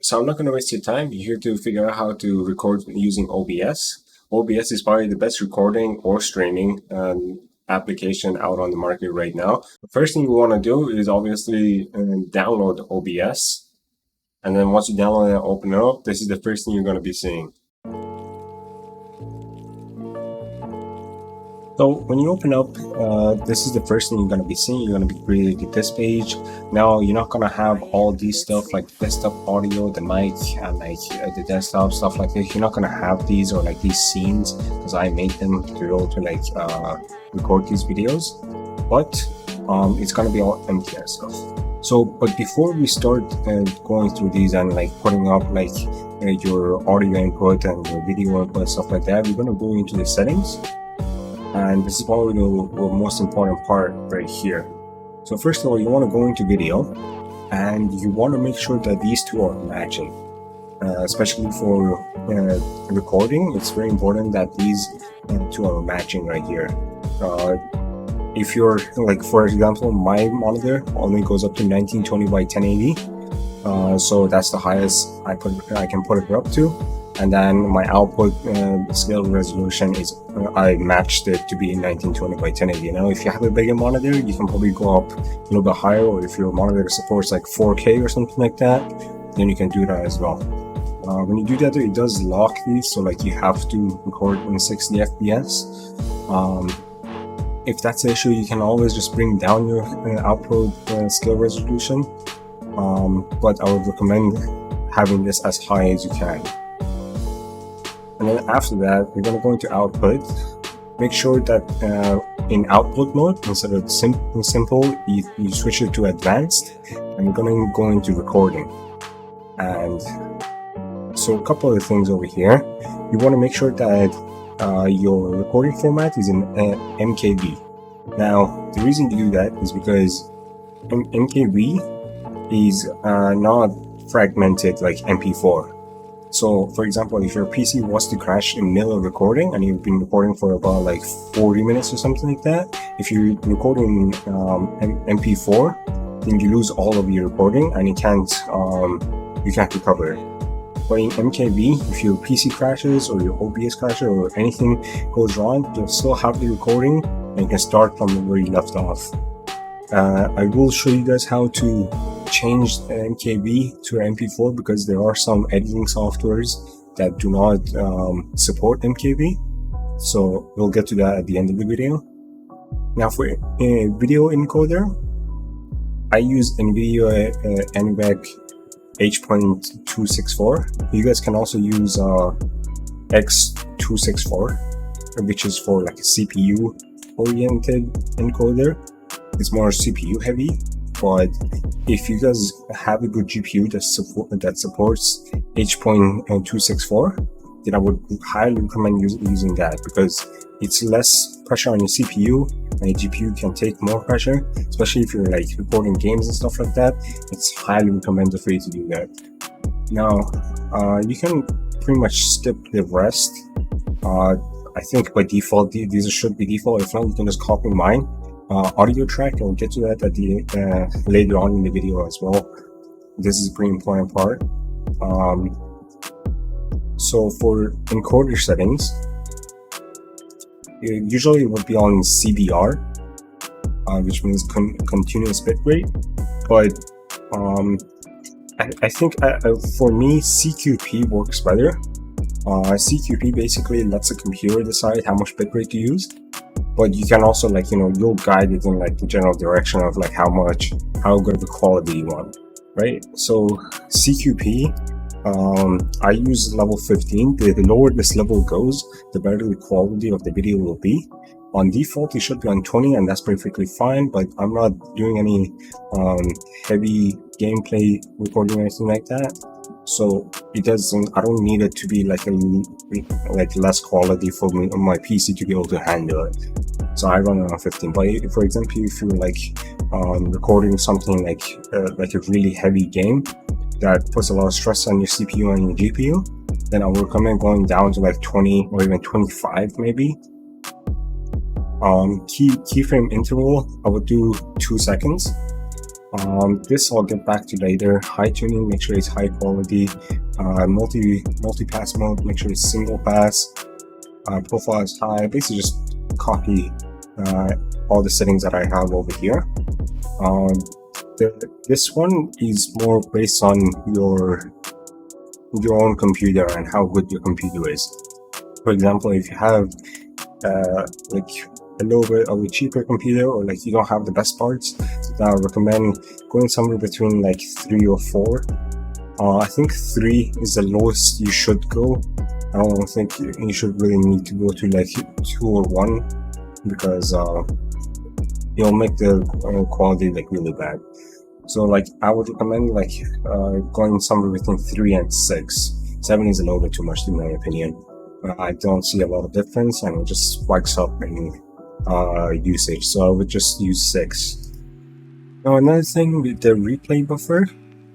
So I'm not going to waste your time. You're here to figure out how to record using OBS. OBS is probably the best recording or streaming application out on the market right now. The first thing you want to do is obviously download OBS. And then once you download it and open it up, this is the first thing you're going to be seeing. So when you open up, this is the first thing you're going to be seeing. You're going to be greeted with this page. Now you're not going to have all these stuff like desktop audio, the mic, and the desktop stuff like this. You're not going to have these or like these scenes because I made them to be able to record these videos. But it's going to be all empty and stuff. So, but before we start going through these and like putting up your audio input and your video input stuff like that, we're going to go into the settings. And this is probably the most important part right here. So first of all, you want to go into video and you want to make sure that these two are matching. Especially for recording, it's very important that these two are matching right here. If you're like, for example, my monitor only goes up to 1920 by 1080. So that's the highest I can put it up to. And then my output scale resolution is I matched it to be 1920 by 1080. Now, if you have a bigger monitor, you can probably go up a little bit higher, or if your monitor supports like 4K or something like that, then you can do that as well. When you do that, it does lock these, so like you have to record in 60 FPS. If that's the issue, you can always just bring down your output scale resolution. But I would recommend having this as high as you can. And then after that, we're going to go into output. Make sure that in output mode, instead of simple, you switch it to advanced. And we're going to go into recording. And so a couple of things over here. You want to make sure that your recording format is in MKV. Now, the reason to do that is because MKV is not fragmented like MP4. So, for example, if your PC was to crash in the middle of recording and you've been recording for about like 40 minutes or something like that, if you're recording MP4, then you lose all of your recording and you can't recover it. But in MKV, if your PC crashes or your OBS crashes or anything goes wrong, you'll still have the recording and you can start from where you left off. I will show you guys how to change MKV to MP4 because there are some editing softwares that do not support MKV. So we'll get to that at the end of the video. Now for a video encoder, I use NVIDIA NVEC H.264. You guys can also use X264, which is for like a CPU oriented encoder. It's more CPU heavy, but if you guys have a good GPU that supports H.264, then I would highly recommend using that because it's less pressure on your CPU and your GPU can take more pressure, especially if you're like recording games and stuff like that. It's highly recommended for you to do that. Now, you can pretty much skip the rest. I think by default, these should be default. If not, you can just copy mine. Audio track, I'll get to that at the later on in the video as well. This is a pretty important part. So for encoder settings, usually it would be on CBR, which means continuous bitrate. But I think for me, CQP works better. CQP basically lets the computer decide how much bitrate to use. But you can also you'll guide it in like the general direction of like how good of a quality you want, right? So CQP, I use level 15. The lower this level goes, the better the quality of the video will be. On default, it should be on 20, and that's perfectly fine. But I'm not doing any heavy gameplay recording or anything like that. So I don't need it to be like less quality for my PC to be able to handle it. So I run it on 15. But for example, if you're like recording something like a really heavy game that puts a lot of stress on your CPU and your GPU, then I would recommend going down to like 20 or even 25 maybe. Keyframe interval, I would do 2 seconds. This I'll get back to later. High tuning, make sure it's high quality. Multi-pass mode, make sure it's single pass. Profile is high. Basically just copy all the settings that I have over here. This one is more based on your own computer and how good your computer is. For example, if you have like a little bit of a cheaper computer, or like you don't have the best parts, then I recommend going somewhere between like 3 or 4. I think 3 is the lowest you should go. I don't think you should really need to go to like 2 or 1, because you'll make the quality like really bad. So like I would recommend like going somewhere between 3 and 6. 7 is a little bit too much in my opinion. I don't see a lot of difference, and it just spikes up in usage. So I would just use 6. Now another thing with the replay buffer.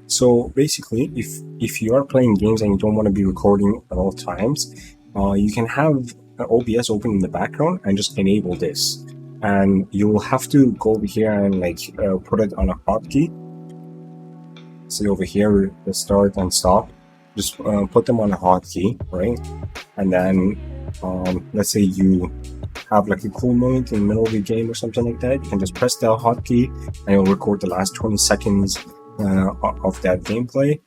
So basically, if you are playing games and you don't want to be recording at all times, you can have OBS open in the background and just enable this. And you will have to go over here and like put it on a hotkey. See over here, the start and stop. Just put them on a hotkey, right? And then let's say you have like a cool moment in the middle of the game or something like that, you can just press the hotkey and it'll record the last 20 seconds of that gameplay,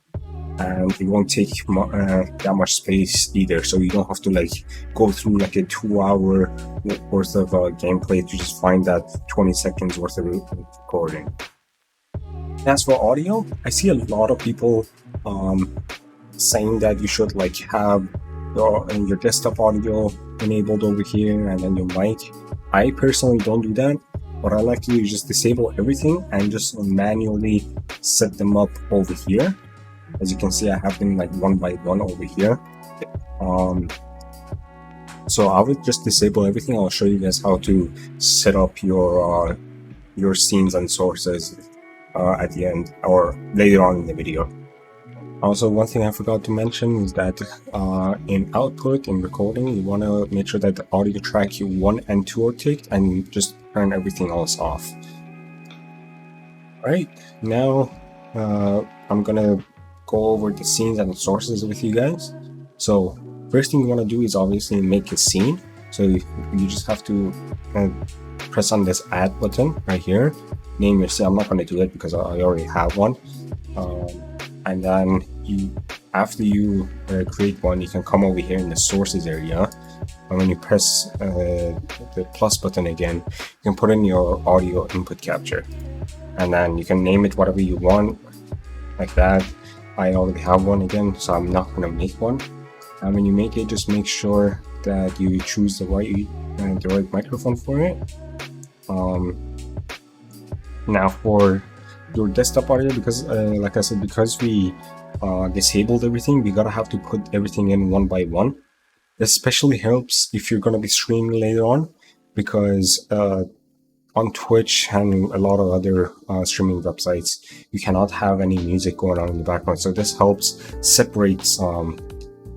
and it won't take that much space either, so you don't have to like go through like a 2-hour worth of gameplay to just find that 20 seconds worth of recording. As for audio, I see a lot of people saying that you should like have your desktop audio enabled over here and then your mic. I personally don't do that. What I like to do is just disable everything and just manually set them up over here. As you can see, I have them like one by one over here. So I would just disable everything. I'll show you guys how to set up your scenes and sources at the end or later on in the video. Also, one thing I forgot to mention is that in output, in recording, you want to make sure that the audio track 1 and 2 are ticked and just turn everything else off. Alright, now I'm gonna go over the scenes and the sources with you guys. So first thing you want to do is obviously make a scene. So you just have to press on this add button right here. Name your scene. I'm not going to do it because I already have one. And then after you create one, you can come over here in the sources area, and when you press the plus button again, you can put in your audio input capture, and then you can name it whatever you want, like that. I already have one again, so I'm not going to make one. And when you make it, just make sure that you choose the right microphone for it. Now for your desktop audio, because like I said, because we disabled everything, we gotta have to put everything in one by one. This especially helps if you're gonna be streaming later on, because on Twitch and a lot of other streaming websites, you cannot have any music going on in the background. So this helps separate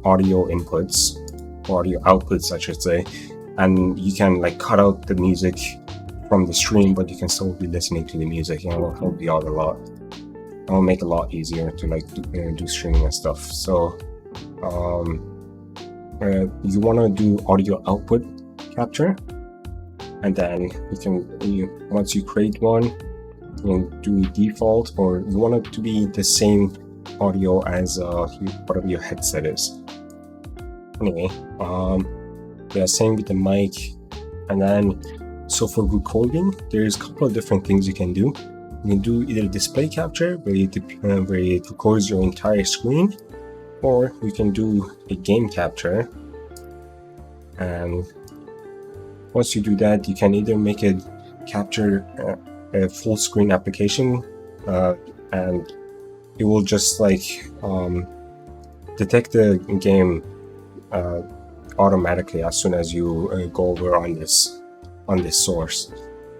audio inputs, or audio outputs I should say, and you can like cut out the music from the stream, but you can still be listening to the music, and it will help you out a lot. It will make it a lot easier to like do streaming and stuff. So you want to do audio output capture, and then you can once you create one, you can do default, or you want it to be the same audio as whatever your headset is. Anyway, yeah, same with the mic. And then so for recording, there's a couple of different things you can do. You can do either display capture, where it records your entire screen, or you can do a game capture. And once you do that, you can either make it capture a full screen application, and it will just like detect the game automatically as soon as you go over on this source.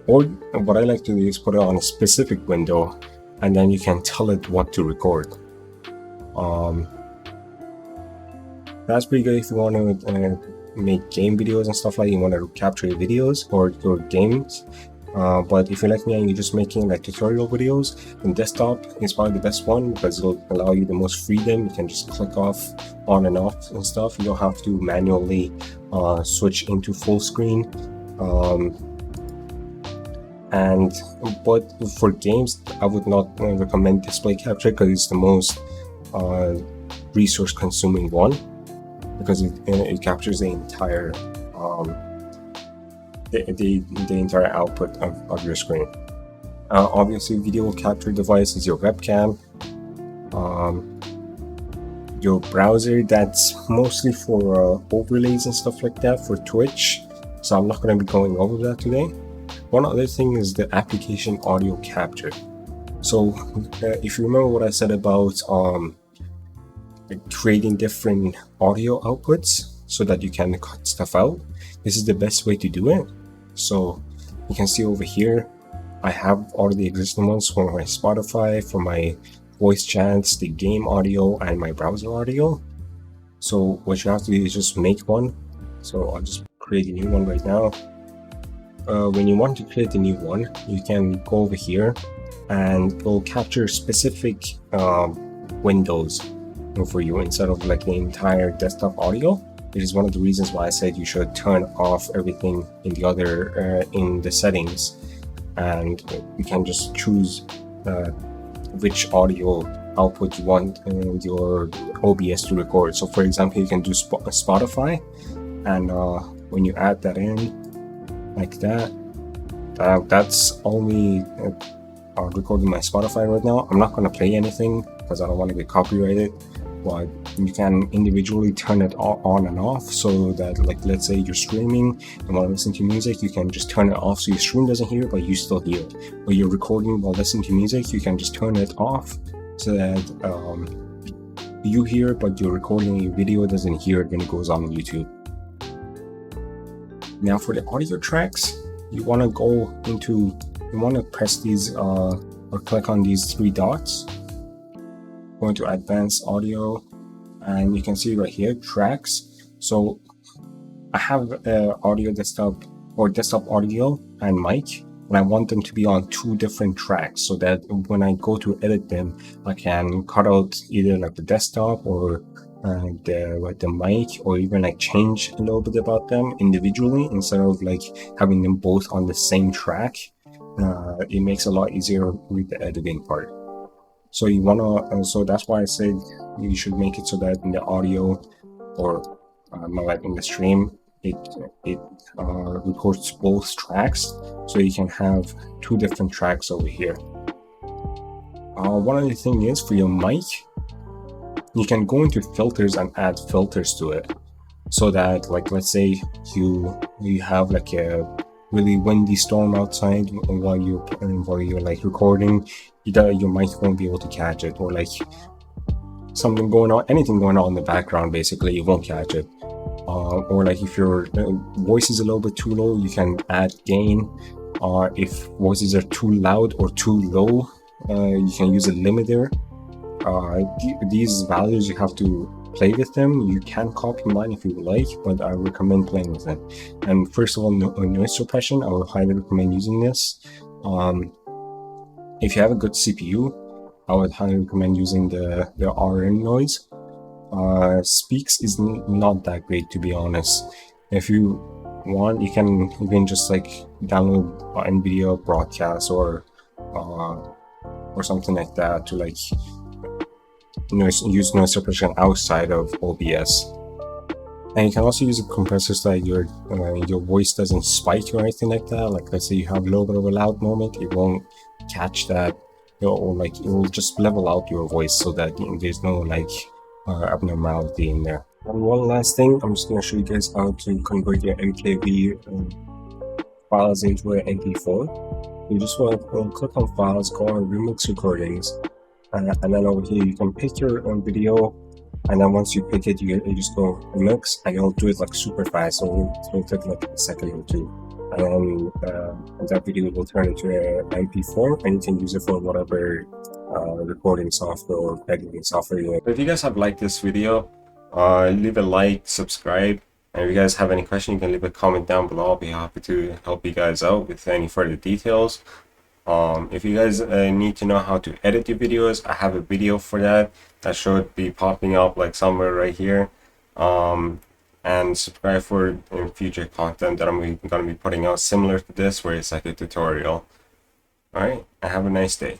Or what I like to do is put it on a specific window, and then you can tell it what to record. That's pretty good if you want to make game videos and stuff like that. You want to capture your videos or your games. But if you're like me and you're just making like tutorial videos, then desktop is probably the best one because it'll allow you the most freedom. You can just click off on and off and stuff. You don't have to manually switch into full screen. But for games, I would not recommend display capture because it's the most resource consuming one, because it captures the entire the entire output of your screen. Obviously, video capture device is your webcam, your browser. That's mostly for overlays and stuff like that for Twitch, so I'm not going to be going over that today. One other thing is the application audio capture. So if you remember what I said about creating different audio outputs so that you can cut stuff out, this is the best way to do it. So you can see over here, I have all the existing ones for my Spotify, for my voice chats, the game audio, and my browser audio. So what you have to do is just make one. So I'll just create a new one right now. When you want to create a new one, you can go over here and it will capture specific windows for you instead of like the entire desktop audio. It is one of the reasons why I said you should turn off everything in the other in the settings, and you can just choose which audio output you want your OBS to record. So for example, you can do Spotify, and when you add that in like that, that's only recording my Spotify right now. I'm not going to play anything because I don't want to get copyrighted, but you can individually turn it on and off, so that, like, let's say you're streaming and want to listen to music, you can just turn it off so your stream doesn't hear it but you still hear it. Or you're recording while listening to music, you can just turn it off so that you hear it but your recording your video doesn't hear it when it goes on YouTube. Now for the audio tracks, you want to press these or click on these three dots, go into advanced audio, and you can see right here tracks. So I have audio desktop or desktop audio and mic, and I want them to be on two different tracks so that when I go to edit them, I can cut out either like the desktop or the mic, or even like change a little bit about them individually instead of like having them both on the same track. It makes it a lot easier with the editing part. So you wanna, so that's why I said you should make it so that in the audio or like in the stream, it records both tracks, so you can have two different tracks over here. One other thing is for your mic, you can go into filters and add filters to it, so that, like, let's say you have like a really windy storm outside while you're like recording, your mic won't be able to catch it, or like anything going on in the background, basically you won't catch it. Or like if your voice is a little bit too low, you can add gain. If voices are too loud or too low, you can use a limiter. These values, you have to play with them. You can copy mine if you like, but I recommend playing with them. And first of all, noise suppression, I would highly recommend using this. If you have a good CPU, I would highly recommend using the RN noise. Speaks is not that great, to be honest. If you want, you can just like download NVIDIA broadcast or something like that to like use noise suppression outside of OBS. And you can also use a compressor so that your voice doesn't spike or anything like that. Like, let's say you have a little bit of a loud moment, it won't catch that, or like it will just level out your voice so that there's no like abnormality in there. And one last thing, I'm just going to show you guys how to convert your MKV files into an MP4. You just want to click on files, go on remix recordings, and then over here you can pick your own video, and then once you pick it, you just go remix, and you'll do it like super fast, so it'll take like a second or two, and then that video will turn into an MP4, and you can use it for whatever recording software or editing software you want. If you guys have liked this video, leave a like, subscribe, And if you guys have any question, you can leave a comment down below. I'll be happy to help you guys out with any further details. If you guys need to know how to edit your videos, I have a video for that. That should be popping up like somewhere right here. And subscribe for future content that I'm going to be putting out similar to this, where it's like a tutorial. Alright, and have a nice day.